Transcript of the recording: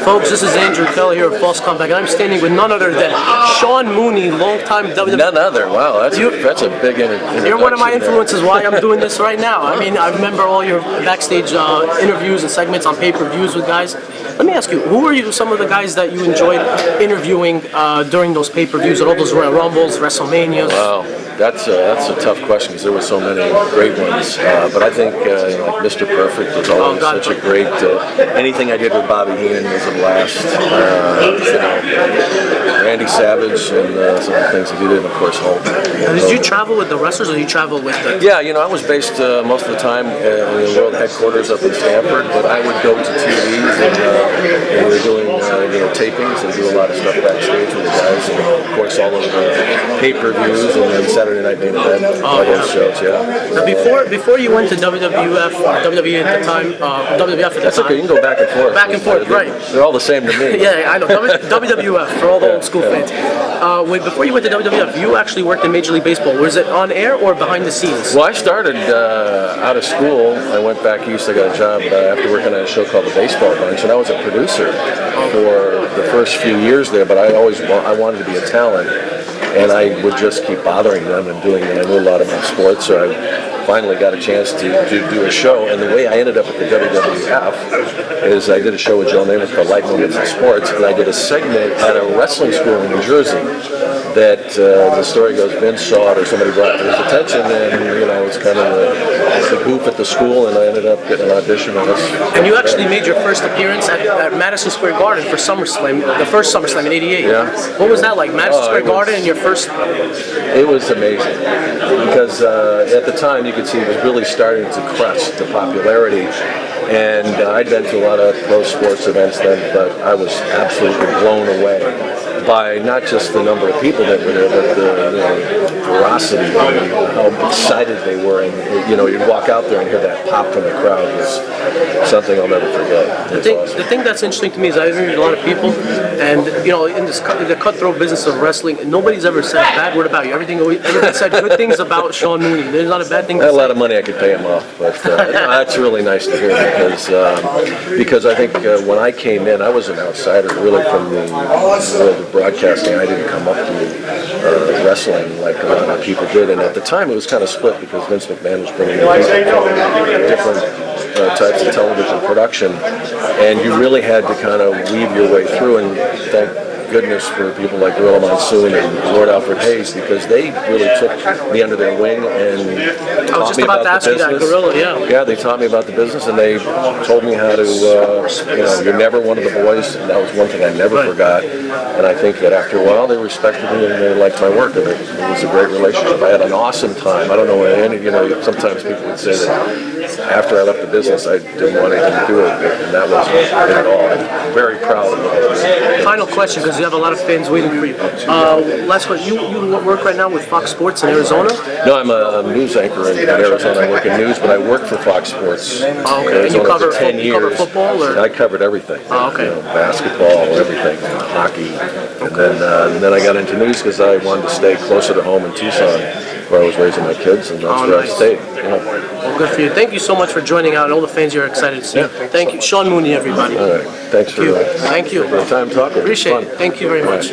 Folks, this is Andrew Khellah here at False Comeback, and I'm standing with none other than Sean Mooney, longtime WWE. None other. Wow, that's a big introduction. You're one of my influences. Why I'm doing this right now. I mean, I remember all your backstage interviews and segments on pay-per-views with guys. Let me ask you, who are some of the guys that you enjoyed interviewing during those pay-per-views at all those Royal Rumbles, WrestleManias? Wow, that's a tough question because there were so many great ones. But I think like Mr. Perfect was always such a great. Anything I did with Bobby Heenan was a blast. Randy Savage and some of the things that he did, and of course Hulk. Did you travel with the wrestlers, or did you travel with the? Yeah, I was based most of the time in the world headquarters up in Stamford, but I would go to TVs and we were doing tapings and do a lot of stuff backstage with the guys, and of course all of the pay-per-views and then Saturday Night Main Event, all those shows. Yeah. Now before you went to WWF, WWE at the time, WWF at the That's time. Okay. You can go back and forth. Back and forth, right? They're all the same to me. Yeah, I know. WWF for all the old school fans. Before you went to WWF, you actually worked in Major League Baseball. Was it on air or behind the scenes? Well, I started out of school. I went back east. I got a job after working on a show called The Baseball Bunch, and I was a producer for the first few years there. But I wanted to be a talent, and I would just keep bothering them and doing it. I knew a lot about sports, so I finally got a chance to do a show. And the way I ended up at the WWF is I did a show with Joe Namath called Life Moments in Sports, and I did a segment at a wrestling school in New Jersey that the story goes Vince saw it or somebody brought it to his attention, and it was kind of the goof at the school, and I ended up getting an audition on this. And you actually made your first appearance at Madison Square Garden for SummerSlam, the first SummerSlam in '88. Yeah. What was that like, Madison Square Garden and your first? It was amazing because at the time you could see it was really starting to crest the popularity, and I'd been to a lot of pro sports events then, but I was absolutely blown away by not just the number of people that were there, but the ferocity and how excited they were. And you'd walk out there and hear that pop from the crowd was something I'll never forget. The thing that's interesting to me is I've interviewed a lot of people, and in the cutthroat business of wrestling, nobody's ever said a bad word about you. Everybody said good things about Sean Mooney. There's not a bad thing. I had a lot of money I could pay him off, but that's really nice to hear because I think when I came in, I was an outsider really from the world of broadcasting. I didn't come up to wrestling like a lot of people did, and at the time it was kind of split because Vince McMahon was bringing in different types of television production, and you really had to kind of weave your way through, and thank goodness for people like Gorilla Monsoon and Lord Alfred Hayes, because they really took me under their wing and taught me about the business. Gorilla, yeah, they taught me about the business, and they told me how to, you're never one of the boys, and that was one thing I never forgot. And I think that after a while they respected me and they liked my work, and it was a great relationship. I had an awesome time. I don't know sometimes people would say that after I left the business I didn't want anything to do with it, and that wasn't it at all. I'm very proud of it. Final question, because you have a lot of fans waiting for you. Last one, you work right now with Fox Sports in Arizona? No, I'm a news anchor in Arizona. I work in news, but I work for Fox Sports. Okay. And you cover 10 years. You cover football? Or? I covered everything. Okay. Basketball, everything, hockey. And then I got into news because I wanted to stay closer to home in Tucson, where I was raising my kids, and that's where I stayed. Well, good for you. Thank you so much for joining out, and all the fans you're excited to see. Yeah. Thank you. Sean Mooney, everybody. All right. Thanks for Thank you. the time talking. Appreciate it. Thank you very much.